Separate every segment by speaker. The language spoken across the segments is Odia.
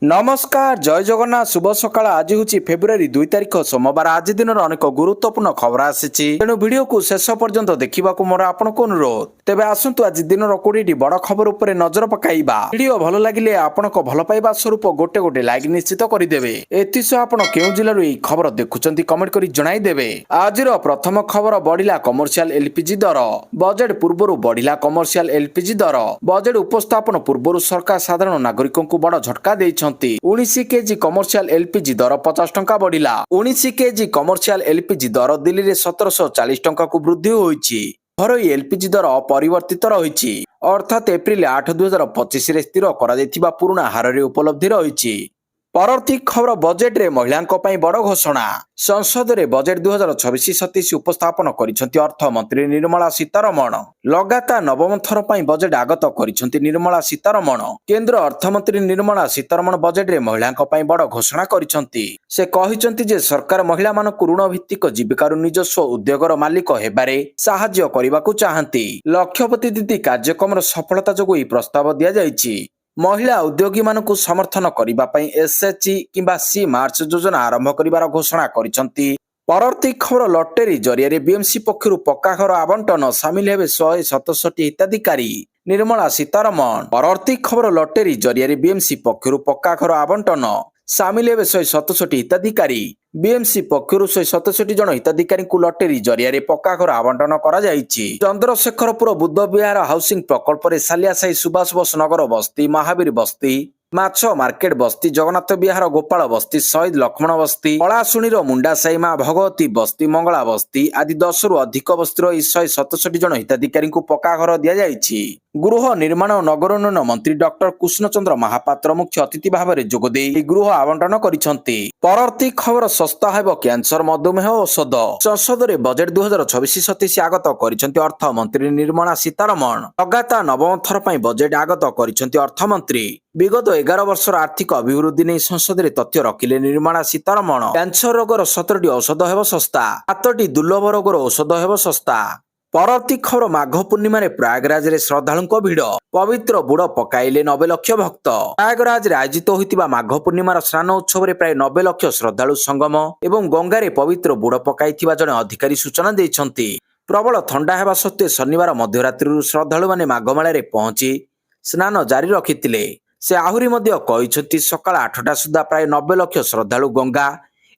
Speaker 1: नमस्कार जय जगन्नाथ शुभ सकाळ आज हूँ फेब्रुआरी 2 तारिख सोमवार आज दिन अनेक गुरुत्वपूर्ण खबर आसी तेणु वीडियो को शेष पर्यंत देखा मोर आपको अनुरोध तेज आसतु आज दिन 20 बड़ खबर उपर नजर पकाइबा वीडियो भल लगे आपण भल पाइबा स्वरूप गोटे गोटे लाइक निश्चित करदे एसह आपण केउ जिलू यह खबर देखुंत कमेंट कर जनईदेवे आज प्रथम खबर बढ़िला कमर्शियल एलपीजी दर बजेट पूर्व बढ़िला कमर्शियल एलपीजी दर बजेट उपस्थापन पूर्व सरकार साधारण नागरिकों को बड़ झटका देइछन्ति 19 केजी कमर्शियल एलपीजी दर 50 टंका बढ़िला 19 केजी कमर्शियल एलपीजी दर दिल्ली में 1740 टंका को वृद्धि होईछि घरोई एलपीजी दर अपरिवर्तित रही अर्थात एप्रिल 8 2025 रे स्थिर करा पुराना हार रे उपलब्धि रही परवर्ती खबर बजेट रे महिलांक पई बड़ घोषणा संसद रे बजेट 2026-27 उपस्थापन करिसेंती अर्थमंत्री निर्मला सीतारमण लगातार नवम थर पई बजेट आगत करिसेंती निर्मला सीतारमण केंद्र अर्थमंत्री निर्मला सीतारमण बजेट रे महिलांक पई बड़ घोषणा करिसेंती से कहिसेंती जे सरकार महिला मानक ऋण भित्तिक जीविकार निजस्व उद्योगर मालिक हेबारे साहाय्य करिबाकू चाहंती लक्षपति दीदी कार्यक्रम सफलता जोगु ई प्रस्ताव दिया जायछि महिला उद्योगी मानकु समर्थन करिबा पई एसएचजी किंबा सी मार्च योजना आरंभ करिबार घोषणा करिसेंती परवर्ती खबर लॉटरी जरिया बीएमसी पक्षरु पक्का घर आवंटन सामिल हेबे 167 हिताधिकारी निर्मला सीतारमण परवर्ती खबर लॉटरी जरिया बीएमसी पक्षरु पक्का घर आवंटन सामिल हेबे 167 हिताधिकारी बीएमसी पक्षरु 167 जन हिताधिकारी लॉटरी जरिया पक्का घर आवंटन करा जायछि चंद्रशेखरपुर बुद्ध विहार हाउसिंग प्रकल्प रे सालियासाई सुभाष बोस नगर बस्ती महावीर बस्ती माछ मार्केट बस्ती जगन्नाथ विहार गोपाल बस्ती शहीद लक्ष्मण बस्ती पलाशुणी मुंडा साई मां भगवती बस्ती मंगला बस्ती आदि 10 रु अधिक बस्तीर 167 जन हिताधिकारी पक्का घर दि जायछि गृह निर्माण और नगर उन्नयन मंत्री डॉक्टर कृष्णचंद्र महापात्र मुख्य अतिथि भाव में जोगदे गृह आवंटन करिसेंती परवर्ती खबर सस्ता हेब कैंसर मधुमेह औषध संसद रे बजेट 2026-27 आगत करिसेंती अर्थमंत्री निर्मला सीतारमण लगातार नवम थर पई बजेट आगत करिसेंती अर्थमंत्री विगत 11 वर्षर आर्थिक अभिवृद्धि नहीं संसद रे तथ्य रखिले निर्मला सीतारमण कैंसर रोगर 17टी औषध हेब सस्ता 7टी दुर्लभ रोगर औषध हेब सस्ता परवर्ती खबर माघ पूर्णिमा प्रयागराज रे श्रद्धालुओं भिड़ पवित्र बुड़ पकाइले 90 लक्ष भक्त प्रयागराज रे आयोजित होइतिबा माघ पूर्णिमार स्नान उत्सव रे प्राय 90 लक्ष श्रद्धालु संगम एवं गंगा रे पवित्र बुड़ पकाइथिबा जने अधिकारी सूचना दैछन्ति प्रबल ठंडा हेबा सत्वे शनिवार मध्यरात्रि श्रद्धालु माने माघमेला रे पहुंची स्नान जारी रखिथिले से आहुरी मध्य कहिसेंति सकाळ 8टा सुधा प्राय 90 लक्ष श्रद्धालु गंगा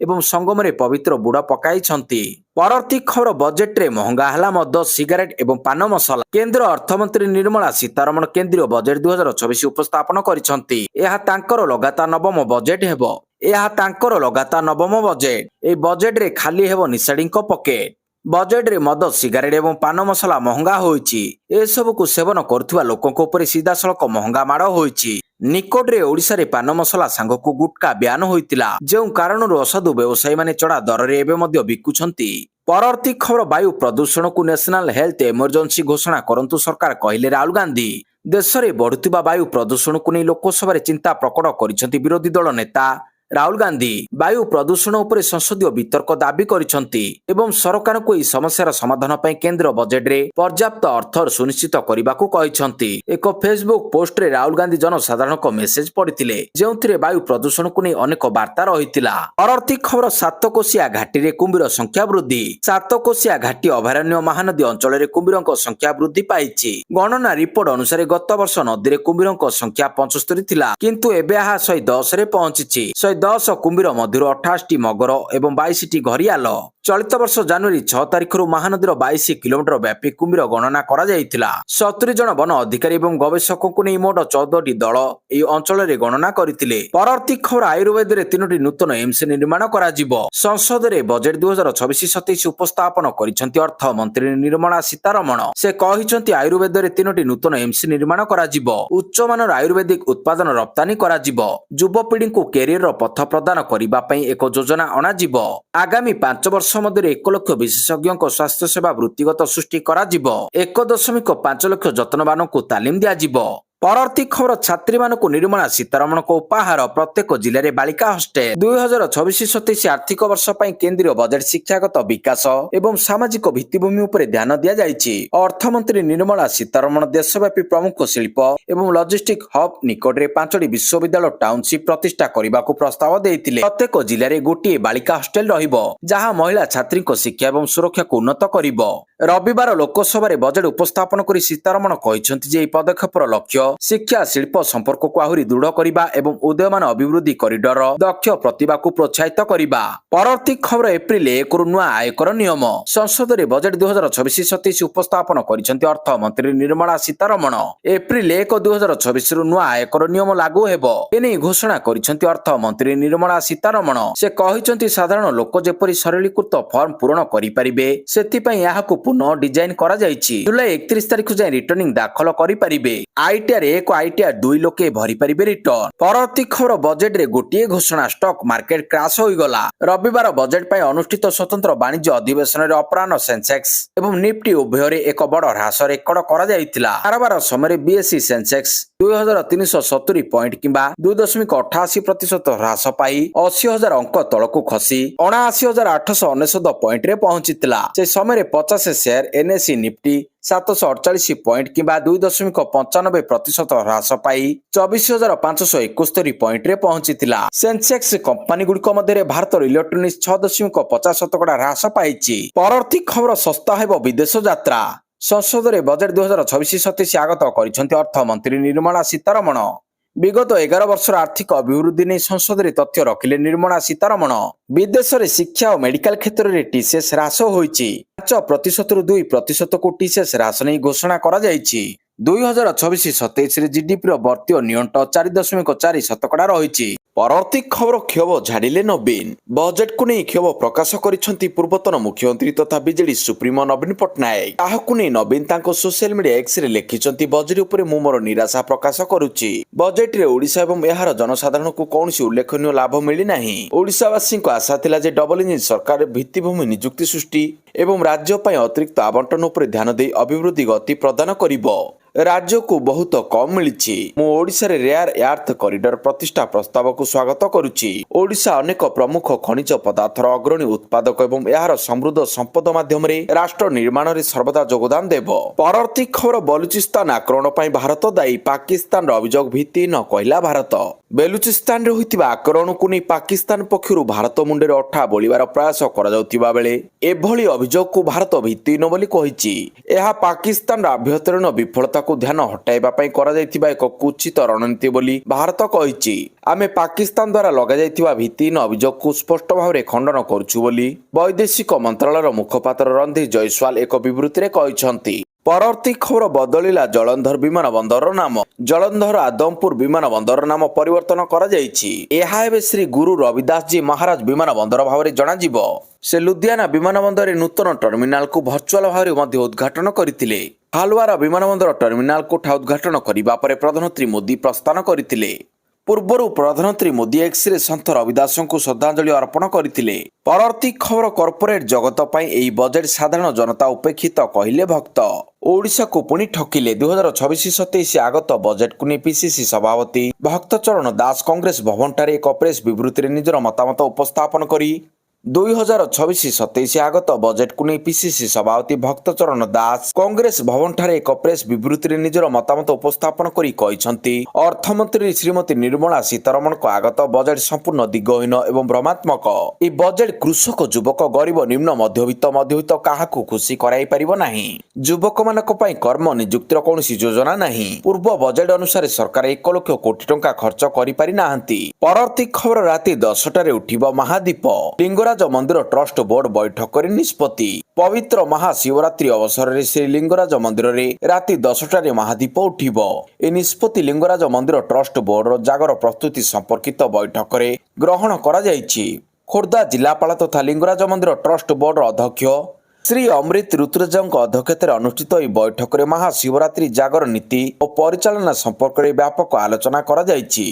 Speaker 1: एवं संगम रे पवित्र बुड़ पकाइछन्ति परवर्ती खबर बजेट रे महंगा हला मद सिगारेट एवं पान मसला केंद्र अर्थमंत्री निर्मला सीतारमण केंद्रीय बजेट 2024 उपस्थापन करिसेंति एहा तांकर लगातार नवम बजेट हेबो एहा तांकर लगातार नवम बजेट ए बजेट रे खाली हेबो निसाडींक पॉकेट बजेट रे मद सिगारेट एवं पान मसला महंगा होईछि ए सब को सेवन करथुवा लोकक ऊपर सीधा सड़क महंगा माड़ होईछि निकट रे ओडिसा रे पान मसला सांग को गुटका ब्यान होइतिला जेउ कारणରୁ असाधु व्यवसायी माने चढ़ा दर रे एबे मध्य बिकुछंती परवर्ती खबर वायु प्रदूषण को नेशनल हेल्थ इमरजेंसी घोषणा करंतु सरकार कहिले राहुल गांधी देश रे बढ़ुतिबा वायु प्रदूषण को नै लोकसभा रे चिंता प्रकट करिसंती विरोधी दल नेता राहुल गांधी वायु प्रदूषण उपरे संसदीय वितर्क दाबी करिसंती एवं सरकार को ई समस्यार समाधान पई केंद्र बजेट रे पर्याप्त अर्थ सुनिश्चित करिबाकू कहिसंती एक फेसबुक पोस्ट रे राहुल गांधी जनसाधारण को मेसेज पढ़िथिले जेउथिरे वायु प्रदूषण को नै अनेक वार्ता रहितिला परवर्ती खबर सातकोशिया घाटी रे कुंभीर संख्या वृद्धि सातकोशिया घाटी अभयारण्य महानदी अंचल रे कुंभीरक संख्या वृद्धि पाइछि गणना रिपोर्ट अनुसार गत वर्ष नदी रे कुंभीरक संख्या 75 थिला किंतु एबे आहा 110 रे पहुंचिछि 10 कुंभीर मध्य 28टी मगर एवं 22टी घरियाल चलित वर्ष जनवरी 6 तारिख महानदीर 22 किलोमीटर व्यापी कुंभीर गणना करा जायतिला 70 जन वन अधिकारी एवं गवेषकों को नहीं मोट 14टी दल এই অঞ্চଳରେ गणना करथिले परवर्ती खबर आयुर्वेद रे 3टी नूतन एम्स निर्माण करा जिवो संसद रे बजेट 2026-27 उपस्थापन करिसंती अर्थ मंत्री निर्मला सीतारमण से कहिसंती आयुर्वेद रे 3टी नूतन एम्स निर्माण करा जिवो उच्च मानर आयुर्वेदिक उत्पादन रप्तानी करा जिवो युवपीढ़ी को कैरियर रो पथ प्रदान करिबा पई एक योजना अना जिवो आगामी 5 वर्ष मध्य 1 लाख विशेषज्ञ स्वास्थ्य सेवा वृत्तिगत सृष्टि करा जिवो 1.5 लाख जतनवान को तालीम दिया जिवो ପରବର୍ତ୍ତୀ ଖବର ଛାତ୍ରୀମାନଙ୍କୁ ନିର୍ମଳା ସୀତାରମଣଙ୍କ ଉପହାର ପ୍ରତ୍ୟେକ ଜିଲ୍ଲାରେ ବାଳିକା ହଷ୍ଟେଲ 2024-27 ଆର୍ଥିକ ବର୍ଷ ପାଇଁ କେନ୍ଦ୍ରୀୟ ବଜେଟ୍ ଶିକ୍ଷାଗତ ବିକାଶ ଏବଂ ସାମାଜିକ ଭିତ୍ତିଭୂମି ଉପରେ ଧ୍ୟାନ ଦିଆଯାଇଛି। ଅର୍ଥମନ୍ତ୍ରୀ ନିର୍ମଳା ସୀତାରମଣ ଦେଶବ୍ୟାପୀ ପ୍ରମୁଖ ଶିଳ୍ପ ଏବଂ ଲଜିଷ୍ଟିକ୍ ହବ୍ ନିକଟରେ 5ଟି ବିଶ୍ୱବିଦ୍ୟାଳୟ ଟାଉନସିପ୍ ପ୍ରତିଷ୍ଠା କରିବାକୁ ପ୍ରସ୍ତାବ ଦେଇଥିଲେ। ପ୍ରତ୍ୟେକ ଜିଲ୍ଲାରେ ଗୋଟିଏ ବାଳିକା ହଷ୍ଟେଲ ରହିବ, ଯାହା ମହିଳା ଛାତ୍ରୀଙ୍କ ଶିକ୍ଷା ଏବଂ ସୁରକ୍ଷାକୁ ଉନ୍ନତ କରିବ। ରବିବାର ଲୋକସଭାରେ ବଜେଟ୍ ଉପସ୍ଥାପନ କରି ସୀତାରମଣ କହିଛନ୍ତି ଯେ ଏହି ପଦକ୍ଷେପର ଲକ୍ଷ୍ୟ ଶିକ୍ଷା ଶିଳ୍ପ ସମ୍ପର୍କକୁ ଆହୁରି ଦୃଢ଼ କରିବା ଏବଂ ଉଦୟମାନ ଅଭିବୃଦ୍ଧି କରିଡର ଦକ୍ଷ ପ୍ରତିଭାକୁ ପ୍ରୋତ୍ସାହିତ କରିବା। ପରବର୍ତ୍ତୀ ଖବର ଏପ୍ରିଲ 1ରୁ ନୂଆ ଆୟକର ନିୟମ। ସଂସଦରେ ବଜେଟ୍ 2026-27 ଉପସ୍ଥାପନ କରିଛନ୍ତି ଅର୍ଥମନ୍ତ୍ରୀ ନିର୍ମଳା ସୀତାରମଣ। ଏପ୍ରିଲ 1, 2024ରୁ ନୂଆ ଆୟକର ନିୟମ ଲାଗୁ ହେବ, ଏନେଇ ଘୋଷଣା କରିଛନ୍ତି ଅର୍ଥମନ୍ତ୍ରୀ ନିର୍ମଳା ସୀତାରମଣ। ସେ କହିଛନ୍ତି ସାଧାରଣ ଲୋକ ଯେପରି ସରଳୀକୃତ ଫର୍ମ ପୂରଣ କରିପାରିବେ, ସେଥିପାଇଁ ଏହାକୁ ପୁନଃ ଡିଜାଇନ କରାଯାଇଛି। ଜୁଲାଇ 31 ତାରିଖ ଯାଏଁ ରିଟର୍ଣ୍ଣିଂ ଦାଖଲ କରିପାରିବେ। ଆଇଟିଆର୍ 1, ଆଇଟିଆର୍ 2 ଲୋକେ ଭରିପାରିବେ ରିଟର୍ଣ୍ଣ। ପରବର୍ତ୍ତୀ ଖବର ବଜେଟରେ ଗୋଟିଏ ଘୋଷଣା, ଷ୍ଟକ୍ ମାର୍କେଟ କ୍ରାସ୍ ହୋଇଗଲା। ରବିବାର ବଜେଟ୍ ପାଇଁ ଅନୁଷ୍ଠିତ ସ୍ୱତନ୍ତ୍ର ବାଣିଜ୍ୟ ଅଧିବେଶନରେ ଅପରାହ୍ନ ସେନ୍ସେକ୍ସ ଏବଂ ନିଫ୍ଟି ଉଭୟରେ ଏକ ବଡ଼ ହ୍ରାସ ରେକର୍ଡ କରାଯାଇଥିଲା। କାରବାର ସମୟରେ ବିଏସ୍ଇ ସେନ୍ସେକ୍ସ 2370 ପଏଣ୍ଟ କିମ୍ବା 2.88% ହ୍ରାସ ପାଇ 80,000 ଅଙ୍କ ତଳକୁ ଖସି 79,899 ପଏଣ୍ଟରେ ପହଞ୍ଚିଥିଲା। ସେ ସମୟରେ 50 ସେୟାର ଏନ୍ଏସ୍ଇ ନିଫ୍ଟି 748 ପଏଣ୍ଟ କିମ୍ବା 2.95% ହ୍ରାସ ପାଇ 24,571 ପଏଣ୍ଟରେ ପହଞ୍ଚିଥିଲା। ସେନ୍ସେକ୍ସ କମ୍ପାନୀଗୁଡ଼ିକ ମଧ୍ୟରେ ଭାରତର ଇଲେକ୍ଟ୍ରୋନିକ୍ସ 6.50% ହ୍ରାସ ପାଇଛି। ପରବର୍ତ୍ତୀ ଖବର, ଶସ୍ତା ହେବ ବିଦେଶ ଯାତ୍ରା। ସଂସଦରେ ବଜେଟ୍ 2026-27 ଆଗତ କରିଛନ୍ତି ଅର୍ଥମନ୍ତ୍ରୀ ନିର୍ମଳା ସୀତାରମଣ। ବିଗତ 11 ବର୍ଷର ଆର୍ଥିକ ଅଭିବୃଦ୍ଧି ନେଇ ସଂସଦରେ ତଥ୍ୟ ରଖିଲେ ନିର୍ମଳା ସୀତାରମଣ। ବିଦେଶରେ ଶିକ୍ଷା ଓ ମେଡିକାଲ କ୍ଷେତ୍ରରେ ଟିସିଏସ୍ ହ୍ରାସ ହୋଇଛି। 5%ରୁ 2%କୁ ଟିସିଏସ୍ ହ୍ରାସ ନେଇ ଘୋଷଣା କରାଯାଇଛି। 2026-27ରେ ଜିଡିପିର ବର୍ତ୍ତୀୟ ନିଅଣ୍ଟ 4.4% ରହିଛି। ପରବର୍ତ୍ତୀ ଖବର, କ୍ଷୋଭ ଝାଡ଼ିଲେ ନବୀନ। ବଜେଟକୁ ନେଇ କ୍ଷୋଭ ପ୍ରକାଶ କରିଛନ୍ତି ପୂର୍ବତନ ମୁଖ୍ୟମନ୍ତ୍ରୀ ତଥା ବିଜେଡି ସୁପ୍ରିମୋ ନବୀନ ପଟ୍ଟନାୟକ। ତାହାକୁ ନେଇ ନବୀନ ତାଙ୍କ ସୋସିଆଲ ମିଡିଆ ଏକ୍ସରେ ଲେଖିଛନ୍ତି, ବଜେଟ୍ ଉପରେ ମୁଁ ମୋର ନିରାଶା ପ୍ରକାଶ କରୁଛି। ବଜେଟରେ ଓଡ଼ିଶା ଏବଂ ଏହାର ଜନସାଧାରଣଙ୍କୁ କୌଣସି ଉଲ୍ଲେଖନୀୟ ଲାଭ ମିଳିନାହିଁ। ଓଡ଼ିଶାବାସୀଙ୍କ ଆଶା ଥିଲା ଯେ ଡବଲ ଇଞ୍ଜିନ୍ ସରକାର ଭିତ୍ତିଭୂମି ନିଯୁକ୍ତି ସୃଷ୍ଟି ଏବଂ ରାଜ୍ୟ ପାଇଁ ଅତିରିକ୍ତ ଆବଣ୍ଟନ ଉପରେ ଧ୍ୟାନ ଦେଇ ଅଭିବୃଦ୍ଧି ଗତି ପ୍ରଦାନ କରିବ। ରାଜ୍ୟକୁ ବହୁତ କମ୍ ମିଳିଛି। ମୁଁ ଓଡ଼ିଶାରେ ରେୟାର ଆର୍ଥ କରିଡର ପ୍ରତିଷ୍ଠା ପ୍ରସ୍ତାବକୁ ସ୍ୱାଗତ କରୁଛି। ଓଡ଼ିଶା ଅନେକ ପ୍ରମୁଖ ଖଣିଜ ପଦାର୍ଥର ଅଗ୍ରଣୀ ଉତ୍ପାଦକ ଏବଂ ଏହାର ସମୃଦ୍ଧ ସମ୍ପଦ ମାଧ୍ୟମରେ ରାଷ୍ଟ୍ର ନିର୍ମାଣରେ ସର୍ବଦା ଯୋଗଦାନ ଦେବ। ପରବର୍ତ୍ତୀ ଖବର, ବଲୁଚିସ୍ତାନ ଆକ୍ରମଣ ପାଇଁ ଭାରତ ଦାୟୀ, ପାକିସ୍ତାନର ଅଭିଯୋଗ ଭିତ୍ତିହୀନ କହିଲା ଭାରତ। ବେଲୁଚିସ୍ତାନରେ ହୋଇଥିବା ଆକ୍ରମଣକୁ ନେଇ ପାକିସ୍ତାନ ପକ୍ଷରୁ ଭାରତ ମୁଣ୍ଡରେ ଅଠା ବୋଳିବାର ପ୍ରୟାସ କରାଯାଉଥିବା ବେଳେ ଏଭଳି ଅଭିଯୋଗକୁ ଭାରତ ଭିତ୍ତିହୀନ ବୋଲି କହିଛି। ଏହା ପାକିସ୍ତାନର ଆଭ୍ୟନ୍ତରୀଣ ବିଫଳତାକୁ ଧ୍ୟାନ ହଟାଇବା ପାଇଁ କରାଯାଇଥିବା ଏକ କୁଚିତ ରଣନୀତି ବୋଲି ଭାରତ କହିଛି। ଆମେ ପାକିସ୍ତାନ ଦ୍ୱାରା ଲଗାଯାଇଥିବା ଭିତ୍ତିହୀନ ଅଭିଯୋଗକୁ ସ୍ପଷ୍ଟ ଭାବରେ ଖଣ୍ଡନ କରୁଛୁ ବୋଲି ବୈଦେଶିକ ମନ୍ତ୍ରଣାଳୟର ମୁଖପାତ୍ର ରଣଧୀର ଜୟସ୍ୱାଲ ଏକ ବିବୃତ୍ତିରେ କହିଛନ୍ତି। ପରବର୍ତ୍ତୀ ଖବର, ବଦଳିଲା ଜଳନ୍ଧର ବିମାନ ବନ୍ଦରର ନାମ। ଜଳନ୍ଧର ଆଦମପୁର ବିମାନ ବନ୍ଦରର ନାମ ପରିବର୍ତ୍ତନ କରାଯାଇଛି। ଏହା ଏବେ ଶ୍ରୀ ଗୁରୁ ରବିଦାସ ଜୀ ମହାରାଜ ବିମାନ ବନ୍ଦର ଭାବରେ ଜଣାଯିବ। ସେ ଲୁଧିଆନା ବିମାନ ବନ୍ଦରରେ ନୂତନ ଟର୍ମିନାଲକୁ ଭର୍ଚୁଆଲ ଭାବରେ ମଧ୍ୟ ଉଦ୍ଘାଟନ କରିଥିଲେ। ହାଲୱାର ବିମାନ ବନ୍ଦର ଟର୍ମିନାଲକୁ ଉଦ୍ଘାଟନ କରିବା ପରେ ପ୍ରଧାନମନ୍ତ୍ରୀ ମୋଦି ପ୍ରସ୍ଥାନ କରିଥିଲେ। ପୂର୍ବରୁ ପ୍ରଧାନମନ୍ତ୍ରୀ ମୋଦି ଏକ୍ସରେ ସନ୍ଥ ରବିଦାସଙ୍କୁ ଶ୍ରଦ୍ଧାଞ୍ଜଳି ଅର୍ପଣ କରିଥିଲେ। ପରବର୍ତ୍ତୀ ଖବର, କର୍ପୋରେଟ ଜଗତ ପାଇଁ ଏହି ବଜେଟ୍ ସାଧାରଣ ଜନତା ଉପେକ୍ଷିତ କହିଲେ ଭକ୍ତ। ଓଡ଼ିଶାକୁ ପୁଣି ଠକିଲେ। 2026-27 ଆଗତ ବଜେଟକୁ ନେଇ ପିସିସି ସଭାପତି ଭକ୍ତଚରଣ ଦାସ କଂଗ୍ରେସ ଭବନଠାରେ ଏକ ପ୍ରେସ୍ ବିବୃତ୍ତିରେ ନିଜର ମତାମତ ଉପସ୍ଥାପନ କରି 2026-27 ଆଗତ ବଜେଟକୁ ନେଇ ପିସିସି ସଭାପତି ଭକ୍ତଚରଣ ଦାସ କଂଗ୍ରେସ ଭବନଠାରେ ଏକ ପ୍ରେସ୍ ବିବୃତ୍ତିରେ ନିଜର ମତାମତ ଉପସ୍ଥାପନ କରି କହିଛନ୍ତି, ଅର୍ଥମନ୍ତ୍ରୀ ଶ୍ରୀମତୀ ନିର୍ମଳା ସୀତାରମଣଙ୍କ ଆଗତ ବଜେଟ୍ ସମ୍ପୂର୍ଣ୍ଣ ଦିଗହୀନ ଏବଂ ଭ୍ରମାତ୍ମକ। ଏହି ବଜେଟ୍ କୃଷକ, ଯୁବକ, ଗରିବ, ନିମ୍ନ ମଧ୍ୟବିତ୍ତ କାହାକୁ ଖୁସି କରାଇ ପାରିବ ନାହିଁ। ଯୁବକମାନଙ୍କ ପାଇଁ କର୍ମ ନିଯୁକ୍ତିର କୌଣସି ଯୋଜନା ନାହିଁ। ପୂର୍ବ ବଜେଟ୍ ଅନୁସାରେ ସରକାର 1 ଲକ୍ଷ କୋଟି ଟଙ୍କା ଖର୍ଚ୍ଚ କରିପାରି ନାହାନ୍ତି। ପରବର୍ତ୍ତୀ ଖବର, ରାତି 10ଟାରେ ଉଠିବ ମହାଦୀପ। ଲିଙ୍ଗରାଜ ମନ୍ଦିର ଟ୍ରଷ୍ଟ ବୋର୍ଡ ବୈଠକରେ ନିଷ୍ପତ୍ତି। ପବିତ୍ର ମହାଶିବରାତ୍ରି ଅବସରରେ ଶ୍ରୀ ଲିଙ୍ଗରାଜ ମନ୍ଦିରରେ ରାତି 10ଟାରେ ମହାଦୀପ ଉଠିବ। ଏ ନିଷ୍ପତ୍ତି ଲିଙ୍ଗରାଜ ମନ୍ଦିର ଟ୍ରଷ୍ଟ ବୋର୍ଡର ଜାଗର ପ୍ରସ୍ତୁତି ସମ୍ପର୍କିତ ବୈଠକରେ ଗ୍ରହଣ କରାଯାଇଛି। ଖୋର୍ଦ୍ଧା ଜିଲ୍ଲାପାଳ ତଥା ଲିଙ୍ଗରାଜ ମନ୍ଦିର ଟ୍ରଷ୍ଟ ବୋର୍ଡର ଅଧ୍ୟକ୍ଷ ଶ୍ରୀ ଅମୃତ ଋତୁରାଜଙ୍କ ଅଧ୍ୟକ୍ଷତାରେ ଅନୁଷ୍ଠିତ ଏହି ବୈଠକରେ ମହାଶିବରାତ୍ରି ଜାଗର ନୀତି ଓ ପରିଚାଳନା ସମ୍ପର୍କରେ ବ୍ୟାପକ ଆଲୋଚନା କରାଯାଇଛି।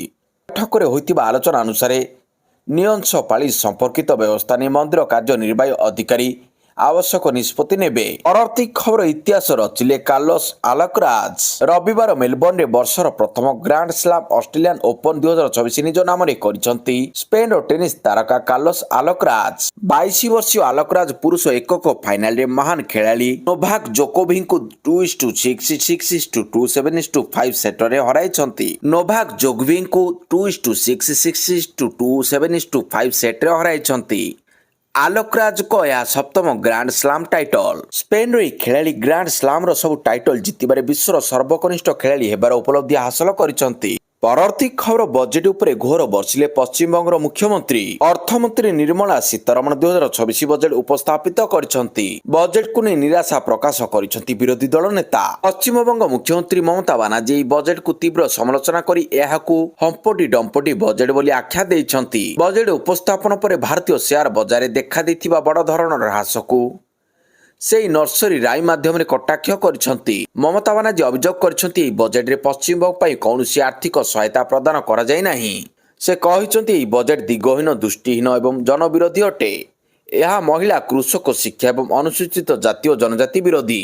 Speaker 1: ବୈଠକରେ ହୋଇଥିବା ଆଲୋଚନା ଅନୁସାରେ ନିଅଂଶ ପାଳି ସମ୍ପର୍କିତ ବ୍ୟବସ୍ଥା ନେଇ ମନ୍ଦିର କାର୍ଯ୍ୟନିର୍ବାହୀ ଅଧିକାରୀ ଆବଶ୍ୟକ ନିଷ୍ପତ୍ତି ନେବେ। ପରବର୍ତ୍ତୀ ଖବର ଇତିହାସ ରଚିଲେ କାର୍ଲୋସ ଆଲକରାଜ। ରବିବାର ମେଲବର୍ଣ୍ଣରେ ବର୍ଷର ପ୍ରଥମ ଗ୍ରାଣ୍ଡ ସ୍ଲାମ ଅଷ୍ଟ୍ରେଲିଆନ୍ ଓପନ 2024 ନିଜ ନାମରେ କରିଛନ୍ତି ସ୍ପେନର ଟେନିସ ତାରକା କାର୍ଲୋସ ଆଲକରାଜ। 22 ବର୍ଷୀୟ ଆଲକରାଜ ପୁରୁଷ ଏକକ ଫାଇନାଲରେ ମହାନ ଖେଳାଳି ନୋଭାକ ଜୋକୋଭିଚଙ୍କୁ 2-6, 6-2, 7-5 ସେଟରେ ହରାଇଛନ୍ତି। ନୋଭାକ ଜୋକୋଭିଚଙ୍କୁ 2-6, 6-2, 7-5 ସେଟରେ ହରାଇଛନ୍ତି। ଆଲୋକରାଜଙ୍କ ଏହା ସପ୍ତମ ଗ୍ରାଣ୍ଡ ସ୍ଲାମ ଟାଇଟଲ। ସ୍ପେନର ଏହି ଖେଳାଳି ଗ୍ରାଣ୍ଡ ସ୍ଲାମର ସବୁ ଟାଇଟଲ ଜିତିବାରେ ବିଶ୍ୱର ସର୍ବକନିଷ୍ଠ ଖେଳାଳି ହେବାର ଉପଲବ୍ଧି ହାସଲ କରିଛନ୍ତି। ପରବର୍ତ୍ତୀ ଖବର ବଜେଟ୍ ଉପରେ ଘୋର ବର୍ଷିଲେ ପଶ୍ଚିମବଙ୍ଗର ମୁଖ୍ୟମନ୍ତ୍ରୀ। ଅର୍ଥମନ୍ତ୍ରୀ ନିର୍ମଳା ସୀତାରମଣ 2024 ବଜେଟ୍ ଉପସ୍ଥାପିତ କରିଛନ୍ତି। ବଜେଟକୁ ନେଇ ନିରାଶା ପ୍ରକାଶ କରିଛନ୍ତି ବିରୋଧୀ ଦଳ ନେତା। ପଶ୍ଚିମବଙ୍ଗ ମୁଖ୍ୟମନ୍ତ୍ରୀ ମମତା ବାନାର୍ଜୀ ଏହି ବଜେଟକୁ ତୀବ୍ର ସମାଲୋଚନା କରି ଏହାକୁ ହମ୍ପଟି ଡମ୍ପଟି ବଜେଟ୍ ବୋଲି ଆଖ୍ୟା ଦେଇଛନ୍ତି। ବଜେଟ୍ ଉପସ୍ଥାପନ ପରେ ଭାରତୀୟ ସେୟାର ବଜାରରେ ଦେଖାଦେଇଥିବା ବଡ଼ ଧରଣର ହ୍ରାସକୁ ସେହି ନର୍ସରୀ ରାଇ ମାଧ୍ୟମରେ କଟାକ୍ଷ କରିଛନ୍ତି। ମମତା ବାନାର୍ଜୀ ଅଭିଯୋଗ କରିଛନ୍ତି ଏହି ବଜେଟରେ ପଶ୍ଚିମବଙ୍ଗ ପାଇଁ କୌଣସି ଆର୍ଥିକ ସହାୟତା ପ୍ରଦାନ କରାଯାଇ ନାହିଁ। ସେ କହିଛନ୍ତି ଏହି ବଜେଟ୍ ଦିଗହୀନ, ଦୃଷ୍ଟିହୀନ ଏବଂ ଜନବିରୋଧୀ ଅଟେ। ଏହା ମହିଳା, କୃଷକ, ଶିକ୍ଷା ଏବଂ ଅନୁସୂଚିତ ଜାତି ଓ ଜନଜାତି ବିରୋଧୀ।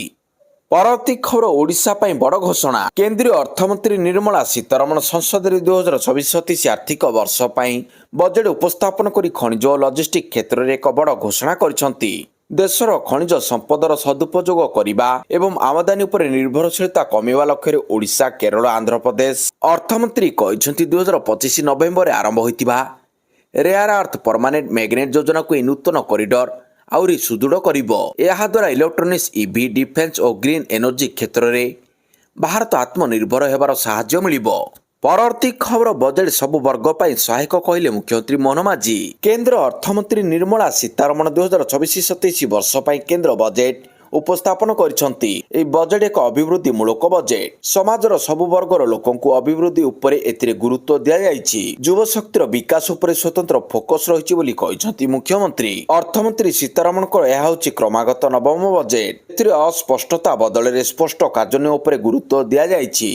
Speaker 1: ପରବର୍ତ୍ତୀ ଖବର ଓଡ଼ିଶା ପାଇଁ ବଡ଼ ଘୋଷଣା। କେନ୍ଦ୍ରୀୟ ଅର୍ଥମନ୍ତ୍ରୀ ନିର୍ମଳା ସୀତାରମଣ ସଂସଦରେ 2024-27 ଆର୍ଥିକ ବର୍ଷ ପାଇଁ ବଜେଟ୍ ଉପସ୍ଥାପନ କରି ଖଣିଜ ଓ ଲଜିଷ୍ଟିକ୍ କ୍ଷେତ୍ରରେ ଏକ ବଡ଼ ଘୋଷଣା କରିଛନ୍ତି। ଦେଶର ଖଣିଜ ସମ୍ପଦର ସଦୁପଯୋଗ କରିବା ଏବଂ ଆମଦାନୀ ଉପରେ ନିର୍ଭରଶୀଳତା କମାଇବା ଲକ୍ଷ୍ୟରେ ଓଡ଼ିଶା, କେରଳ, ଆନ୍ଧ୍ରପ୍ରଦେଶ ଅର୍ଥମନ୍ତ୍ରୀ କହିଛନ୍ତି 2025 ନଭେମ୍ବରରେ ଆରମ୍ଭ ହୋଇଥିବା ରେୟାର ଆର୍ଥ ପରମାନେଣ୍ଟ ମ୍ୟାଗ୍ନେଟ୍ ଯୋଜନାକୁ ଏହି ନୂତନ କରିଡର ଆହୁରି ସୁଦୃଢ଼ କରିବ। ଏହାଦ୍ୱାରା ଇଲେକ୍ଟ୍ରୋନିକ୍ସ, ଇଭି, ଡିଫେନ୍ସ ଓ ଗ୍ରୀନ୍ ଏନର୍ଜି କ୍ଷେତ୍ରରେ ଭାରତ ଆତ୍ମନିର୍ଭର ହେବାର ସାହାଯ୍ୟ ମିଳିବ। ପରବର୍ତ୍ତୀ ଖବର ବଜେଟ୍ ସବୁ ବର୍ଗ ପାଇଁ ସହାୟକ କହିଲେ ମୁଖ୍ୟମନ୍ତ୍ରୀ ମୋହନ ମାଝୀ। କେନ୍ଦ୍ର ଅର୍ଥମନ୍ତ୍ରୀ ନିର୍ମଳା ସୀତାରମଣ 2024-27 ବର୍ଷ ପାଇଁ କେନ୍ଦ୍ର ବଜେଟ୍ ଉପସ୍ଥାପନ କରିଛନ୍ତି। ଏହି ବଜେଟ୍ ଏକ ଅଭିବୃଦ୍ଧିମୂଳକ ବଜେଟ୍। ସମାଜର ସବୁ ବର୍ଗର ଲୋକଙ୍କୁ ଅଭିବୃଦ୍ଧି ଉପରେ ଏଥିରେ ଗୁରୁତ୍ୱ ଦିଆଯାଇଛି। ଯୁବଶକ୍ତିର ବିକାଶ ଉପରେ ସ୍ୱତନ୍ତ୍ର ଫୋକସ ରହିଛି ବୋଲି କହିଛନ୍ତି ମୁଖ୍ୟମନ୍ତ୍ରୀ। ଅର୍ଥମନ୍ତ୍ରୀ ସୀତାରମଣଙ୍କର ଏହା ହେଉଛି କ୍ରମାଗତ ନବମ ବଜେଟ୍। ଏଥିରେ ଅସ୍ପଷ୍ଟତା ବଦଳରେ ସ୍ପଷ୍ଟ କାର୍ଯ୍ୟାନ୍ୱୟନ ଉପରେ ଗୁରୁତ୍ୱ ଦିଆଯାଇଛି।